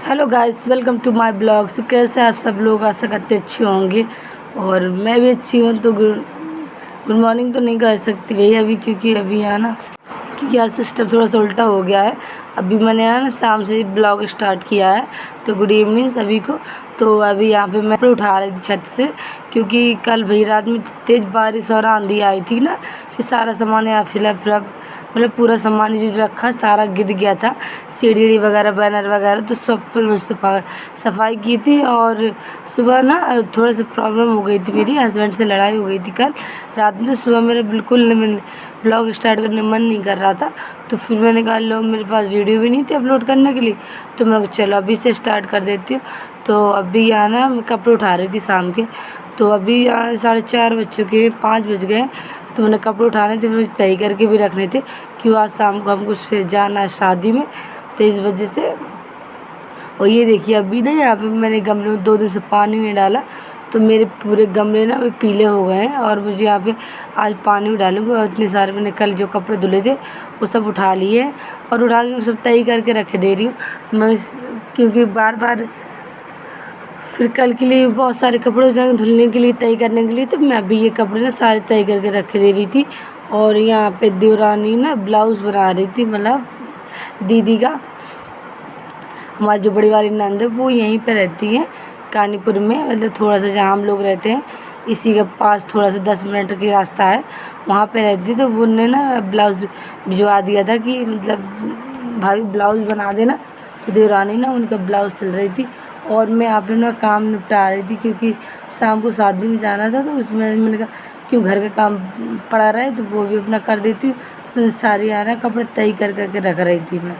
Hello guys, welcome to my blog. तो कैसे आप सब लोग, आशा करते अच्छे होंगे और मैं भी अच्छी हूँ। तो गुड मॉर्निंग तो नहीं कर सकती भैया अभी, क्योंकि अभी है ना, क्योंकि आज सिस्टम थोड़ा सा उल्टा हो गया है। अभी मैंने है ना शाम से ब्लॉग स्टार्ट किया है। तो गुड इवनिंग सभी को। तो अभी यहाँ पे मैं उठा रही थी छत से, क्योंकि कल भई रात में तेज़ बारिश और आंधी आई थी ना, कि सारा सामान यहाँ फिलअप मतलब पूरा सामान जो रखा सारा गिर गया था। सीढ़ी वगैरह, बैनर वगैरह, तो सब पर मैं सफाई की थी। और सुबह ना थोड़ा सा प्रॉब्लम हो गई थी, मेरी हस्बैंड से लड़ाई हो गई थी कल रात में। सुबह मेरा बिल्कुल ब्लॉग स्टार्ट करने मन नहीं कर रहा था। तो फिर मैंने कहा लो, मेरे पास वीडियो भी नहीं थी अपलोड करने के लिए, तो मैंने कहा चलो अभी से स्टार्ट कर देती हूँ। तो अभी यहाँ ना मैं कपड़े उठा रही थी शाम के। तो अभी यहाँ 4:30 बज चुके हैं, 5 बज गए हैं। तो मैंने कपड़े उठाने थे, मुझे तय करके भी रखने थे, क्यों आज शाम को हमको फिर जाना है शादी में। तो इस वजह से। और ये देखिए अभी ना यहाँ पे मैंने गमले में 2 दिन से पानी नहीं डाला, तो मेरे पूरे गमले ना पीले हो गए हैं। और मुझे यहाँ पे आज पानी भी डालूँगी। और इतने सारे मैंने कल जो कपड़े धुले थे वो सब उठा लिए हैं, और उठा के सब तय करके रख दे रही हूँ मैं क्योंकि बार बार फिर कल के लिए बहुत सारे कपड़े हो जाएंगे धुलने के लिए, तय करने के लिए। तो मैं अभी ये कपड़े ना सारे तय करके रख दे रही थी। और यहाँ पे देवरानी ना ब्लाउज़ बना रही थी, मतलब दीदी का। हमारी जो बड़ी वाली नंद है वो यहीं पे रहती है कानीपुर में, मतलब थोड़ा सा जहाँ हम लोग रहते हैं इसी के पास, थोड़ा सा 10 मिनट की रास्ता है, वहाँ पे रहती। तो वो ने ना ब्लाउज़ भिजवा दिया था कि मतलब भाभी ब्लाउज़ बना देना। तो देवरानी ना उनका ब्लाउज़ सिल रही थी और मैं आप लोगों का काम निपटा रही थी, क्योंकि शाम को शादी में जाना था। तो उसमें मैंने कहा क्यों घर का काम पड़ा रहे, तो वो भी अपना कर देती हूँ। तो सारी आना कपड़े तय कर करके रख रही थी मैं।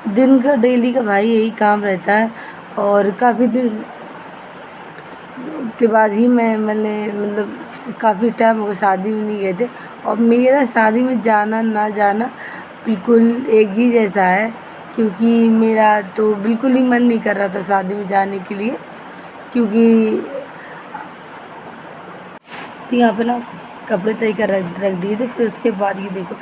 दिन का डेली का भाई यही काम रहता है। और काफ़ी दिन के बाद ही मैंने मतलब काफ़ी टाइम हो गया शादी में नहीं गए थे। और मेरा शादी में जाना ना जाना बिल्कुल एक ही जैसा है, क्योंकि मेरा तो बिल्कुल ही मन नहीं कर रहा था शादी में जाने के लिए। क्योंकि तो यहाँ पे ना कपड़े तय कर रख दिए थे। फिर उसके बाद ये देखो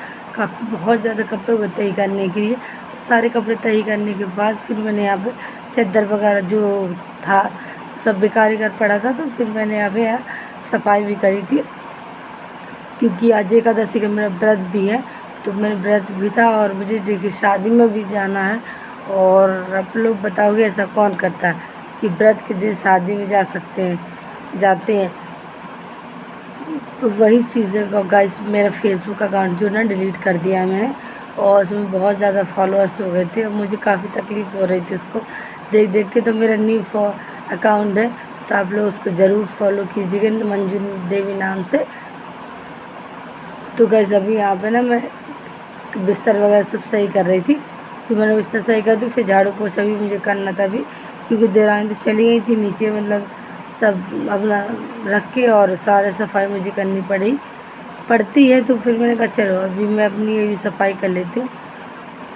बहुत ज़्यादा कपड़े हुए तय करने के लिए। तो सारे कपड़े तय करने के बाद फिर मैंने यहाँ पे चादर वगैरह जो था सब बेकार ही कर पड़ा था। तो फिर मैंने यहाँ पे सफाई भी करी थी, क्योंकि आज एकादशी का मेरा व्रत भी है। तो मेरा व्रत भी था और मुझे देखिए शादी में भी जाना है। और आप लोग बताओगे ऐसा कौन करता है कि व्रत के दिन शादी में जाते हैं। तो वही चीज़ें गाइस, मेरा फेसबुक अकाउंट जो ना डिलीट कर दिया है मैंने, और उसमें बहुत ज़्यादा फॉलोअर्स हो गए थे और मुझे काफ़ी तकलीफ़ हो रही थी उसको देख देख के। तो मेरा न्यू अकाउंट है, तो आप लोग उसको ज़रूर फॉलो कीजिएगा, मंजू देवी नाम से। तो गाइस अभी यहाँ पे ना मैं बिस्तर वगैरह सब सही कर रही थी। तो मैंने बिस्तर सही कर दी, फिर झाड़ू पोछा भी मुझे करना था अभी, क्योंकि देवरानी तो चली गई थी नीचे, मतलब सब अपना रख के, और सारे सफाई मुझे करनी पड़ती है। तो फिर मैंने कहा चलो अभी मैं अपनी ये भी सफाई कर लेती हूँ।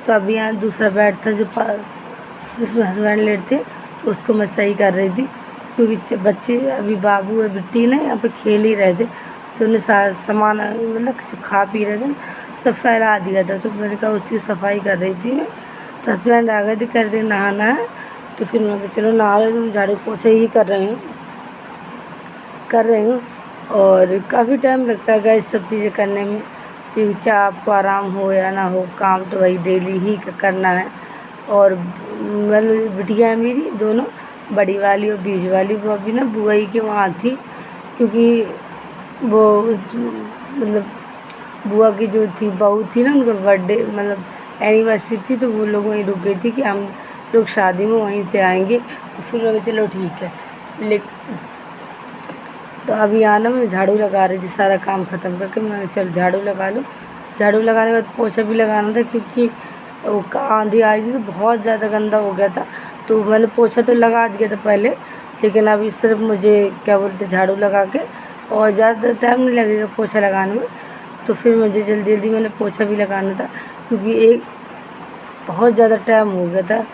तो अभी यहाँ दूसरा बेड था जिसमें हस्बैंड लेटते, तो उसको मैं सही कर रही थी, क्योंकि बच्चे अभी बाबू है बिट्टी ना यहाँ पे खेल ही रहे थे। तो उन्हें सामान मतलब जो खा पी रहे थे ना, सब फैला दिया था। तो मैंने कहा उसकी सफाई कर रही थी मैं। तो हस्बैंड आ गए थे, कर रहे नहाना है। तो फिर मैं चलो नहा रहे, तो झाड़ू पोछा ही कर रही हूँ। और काफ़ी टाइम लगता है गाइस सब चीज़ें करने में, कि चाहे आपको आराम हो या ना हो, काम तो वही डेली ही करना है। और मतलब बिटिया है मेरी दोनों, बड़ी वाली और बीच वाली, वो अभी ना बुआई के वहाँ थी, क्योंकि वो मतलब बुआ की जो थी बहू थी ना, उनका बर्थडे मतलब एनिवर्सरी थी। तो वो लोग वहीं रुक गई थी कि हम लोग शादी में वहीं से आएंगे। तो फिर मैं चलो ठीक है। तो अभी आना मैं झाड़ू लगा रही थी, सारा काम ख़त्म करके मैंने चल झाड़ू लगा लूँ। झाड़ू लगाने के बाद पोछा भी लगाना था, क्योंकि वो आंधी आ रही थी तो बहुत ज़्यादा गंदा हो गया था। तो मैंने पोछा तो लगा दिया था पहले, लेकिन अभी सिर्फ मुझे क्या बोलते झाड़ू लगा के, और ज़्यादा टाइम नहीं लगेगा पोछा लगाने में। तो फिर मुझे जल्दी जल्दी मैंने पोछा भी लगाना था, क्योंकि एक बहुत ज़्यादा टाइम हो गया था।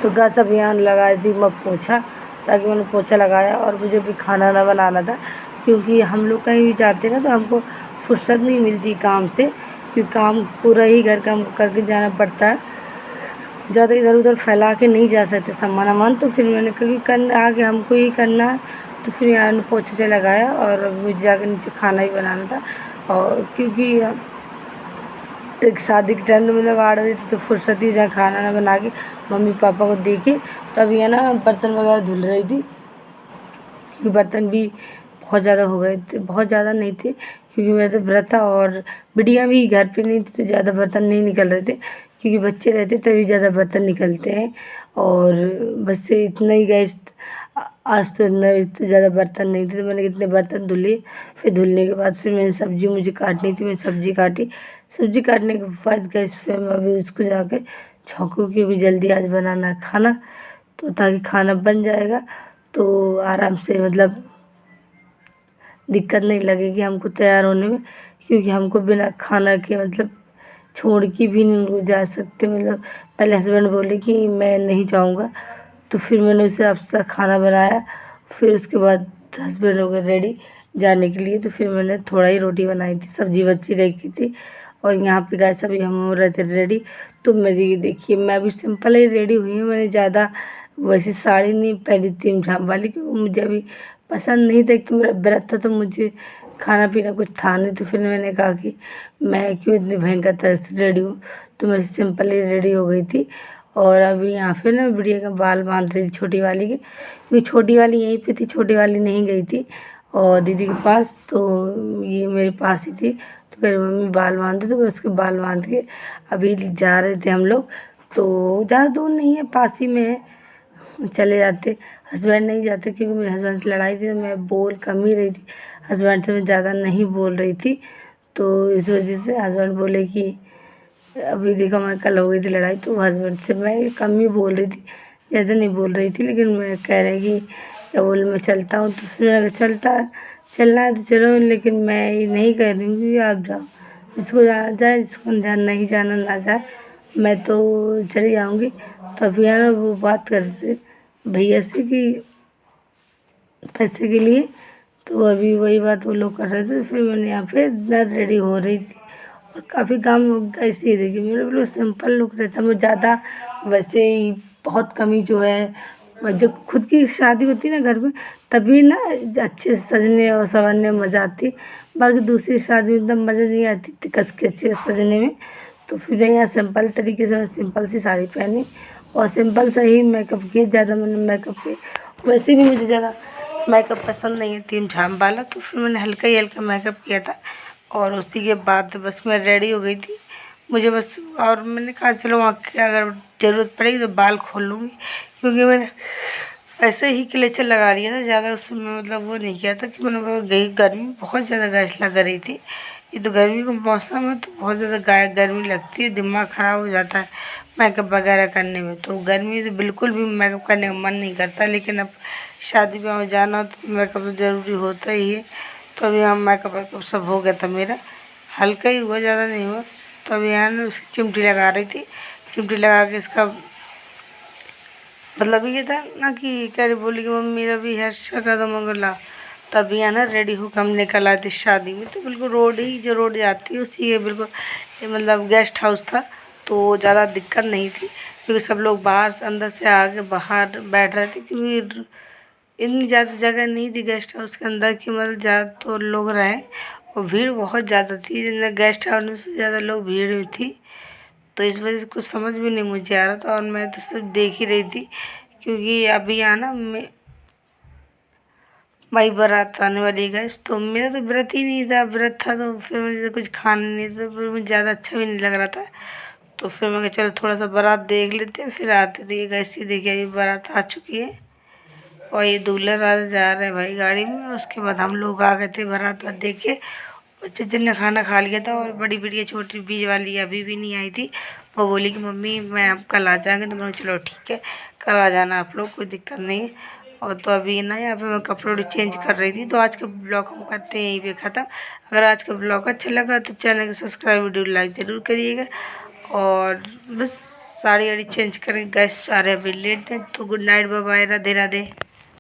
तो गैस अभियान लगाई थी मैं पोछा, ताकि मैंने पोछा लगाया। और मुझे भी खाना ना बनाना था, क्योंकि हम लोग कहीं भी जाते ना तो हमको फुर्सत नहीं मिलती काम से, क्योंकि काम पूरा ही घर का करके जाना पड़ता है। ज़्यादा इधर उधर फैला के नहीं जा सकते सामान वामान, तो फिर मैंने कहा कि करना आगे हमको ही करना है। तो फिर यहाँ ने पोछा से लगाया और मुझे जाके नीचे खाना भी बनाना था। और क्योंकि एक शादी के टाइम में मतलब 8 बजे तो फुर्सत ही हो जाए खाना ना बना के मम्मी पापा को दे के, तब ये ना बर्तन वगैरह धुल रही थी, क्योंकि बर्तन भी बहुत ज़्यादा हो गए थे, बहुत ज़्यादा नहीं थे क्योंकि मैं तो व्रत था और बिटिया भी घर पे नहीं थी, तो ज़्यादा बर्तन नहीं निकल रहे थे, क्योंकि बच्चे रहते तभी ज़्यादा बर्तन निकलते हैं। और बस से इतना ही गैस, आज तो इतना ज़्यादा बर्तन नहीं थे, तो मैंने कितने बर्तन धुले। फिर धुलने के बाद फिर मैंने सब्ज़ी मुझे काटनी थी, मैंने सब्ज़ी काटी। सब्ज़ी काटने के बाद गैस पे मैं अभी उसको जाके छौंकूँ, क्योंकि जल्दी आज बनाना है खाना, तो ताकि खाना बन जाएगा तो आराम से मतलब दिक्कत नहीं लगेगी हमको तैयार होने में, क्योंकि हमको बिना खाना के मतलब छोड़ के भी नहीं जा सकते। मतलब पहले हस्बैंड बोले कि मैं नहीं जाऊँगा, तो फिर मैंने उसे आपसे खाना बनाया। फिर उसके बाद हस्बैंड हो गए रेडी जाने के लिए, तो फिर मैंने थोड़ा ही रोटी बनाई थी, सब्ज़ी बची रखी थी। और यहाँ पे गैस अभी हम हो रहे थे रेडी। तो मेरी देखिए मैं भी सिंपल ही रेडी हुई हूँ, मैंने ज़्यादा वैसी साड़ी नहीं पहनी थी झाम वाली, क्योंकि मुझे अभी पसंद नहीं था। एक तो मेरा व्रत था, तो मुझे खाना पीना कुछ था नहीं, तो फिर मैंने कहा कि मैं क्यों इतनी भयंकर तरह से रेडी हूँ, तो मैं सिंपल ही रेडी हो गई थी। और अभी यहाँ पे ना बिटिया का बाल बांध रही थी, छोटी वाली के, क्योंकि छोटी वाली यहीं पे थी, छोटी वाली नहीं गई थी और दीदी के पास, तो ये मेरे पास ही थी। तो कह रही मम्मी बाल बांध दे, तो मैं उसके बाल बांध के अभी जा रहे थे हम लोग। तो ज़्यादा दूर नहीं है, पास ही में है, चले जाते। हस्बैंड नहीं जाते, क्योंकि मेरे हस्बैंड से लड़ाई थी, तो मैं बोल कम ही रही थी, हस्बैंड से मैं ज़्यादा नहीं बोल रही थी। तो इस वजह से हस्बैंड बोले कि अभी देखो मैं कल हो गई थी लड़ाई, तो हस्बैंड से मैं कम ही बोल रही थी, ज़्यादा नहीं बोल रही थी। लेकिन मैं कह रही कि क्या बोल मैं चलता हूँ, तो फिर मैंने कहा चलना है तो चलो, लेकिन मैं ये नहीं कह रही हूँ कि आप जाओ, जिसको जाना जाए, जिसको नहीं जाना ना जाए, मैं तो चली जाऊँगी। तो अभी है ना वो बात कर रहे थे भैया से कि पैसे के लिए, तो अभी वही बात वो लोग कर रहे थे। फिर मैंने यहाँ पे ना रेडी हो रही थी और काफ़ी काम ऐसे ही देखिए मेरा बिल्कुल सिंपल लुक रहता है। मैं ज़्यादा वैसे ही बहुत कम ही जो है, जब खुद की शादी होती है ना घर में, तभी ना अच्छे से सजने और संवरने में मज़ा आती है। बाकी दूसरी शादी में एकदम मज़ा नहीं आती इतनी कस के अच्छे से सजने में। तो फिर यहाँ सिंपल तरीके से मैं सिंपल सी साड़ी पहनी और सिंपल सा ही मेकअप किया, ज़्यादा मैंने मेकअप किया। वैसे भी मुझे ज़्यादा मेकअप पसंद नहीं है तीन झाम वाला, तो फिर मैंने हल्का ही हल्का मेकअप किया था और उसी के बाद बस मैं रेडी हो गई थी। मुझे बस, और मैंने कहा चलो वहाँ के अगर ज़रूरत पड़ेगी तो बाल खोल लूँगी, क्योंकि मैंने ऐसे ही क्लेचर लगा लिया था, ज़्यादा उसमें मतलब वो नहीं किया था कि मैंने कहा गई गर्मी बहुत ज़्यादा गैस लग रही थी। ये तो गर्मी का मौसम है, तो बहुत ज़्यादा गर्मी लगती है, दिमाग ख़राब हो जाता है मेकअप वगैरह करने में। तो गर्मी तो बिल्कुल भी मेकअप करने का मन नहीं करता, लेकिन अब शादी ब्याह में जाना हो तो मेकअप तो ज़रूरी होता ही है। तो अभी हम मेकअप वेकअप सब हो गया था मेरा, हल्का ही हुआ, ज़्यादा नहीं हुआ। तो अभी यहाँ ना उसकी चिमटी लगा रही थी, चिमटी लगा के इसका मतलब ये था ना कि कह रही बोली कि मम्मी मेरा भी हेयर स्टाइल कर दो, मगर ला। तभी है ना रेडी होकर हम निकल आए थे शादी में। तो बिल्कुल रोड ही जो रोड जाती है उसी के बिल्कुल, ये मतलब गेस्ट हाउस था, तो ज़्यादा दिक्कत नहीं थी, क्योंकि सब लोग बाहर से अंदर से आके बाहर बैठ रहे थे, क्योंकि इतनी ज़्यादा जगह नहीं थी गेस्ट हाउस के अंदर कि मतलब ज़्यादा तो लोग रहें, और भीड़ बहुत ज़्यादा थी, गेस्ट हाउस से ज़्यादा लोग भीड़ हुई थी। तो इस वजह से कुछ समझ भी नहीं मुझे आ रहा था, और मैं तो सिर्फ देख ही रही थी, क्योंकि अभी आना भाई बारात आने वाली गैस, तो मेरा तो व्रत ही नहीं था, व्रत था तो फिर मुझे कुछ खाना नहीं था, फिर मुझे ज़्यादा अच्छा भी नहीं लग रहा था। तो फिर मैं चलो थोड़ा सा बारात देख लेते हैं, फिर आते थे। गैस ही देखिए अभी बारात आ चुकी है और ये दूल्हा राजा जा रहे हैं भाई गाड़ी में। उसके बाद हम लोग आ गए थे बारात वारात देख के। बच्चे जिनने खाना खा लिया था, और बड़ी बिटिया छोटी बीच वाली अभी भी नहीं आई थी। वो बोली कि मम्मी मैं अब कल आ जाएंगे, तो मैंने चलो ठीक है कल आ जाना आप लोग, कोई दिक्कत नहीं है। और तो अभी ना यहाँ पे मैं कपड़े चेंज कर रही थी। तो आज का ब्लॉग हम करते हैं यहीं पे ख़त्म। अगर आज का ब्लॉग अच्छा लगा तो चैनल को सब्सक्राइब, वीडियो लाइक ज़रूर करिएगा। और बस साड़ी वाड़ी चेंज करके गैस आ रहे अभी लेट है। तो good night, bye bye, Radhe Radhe.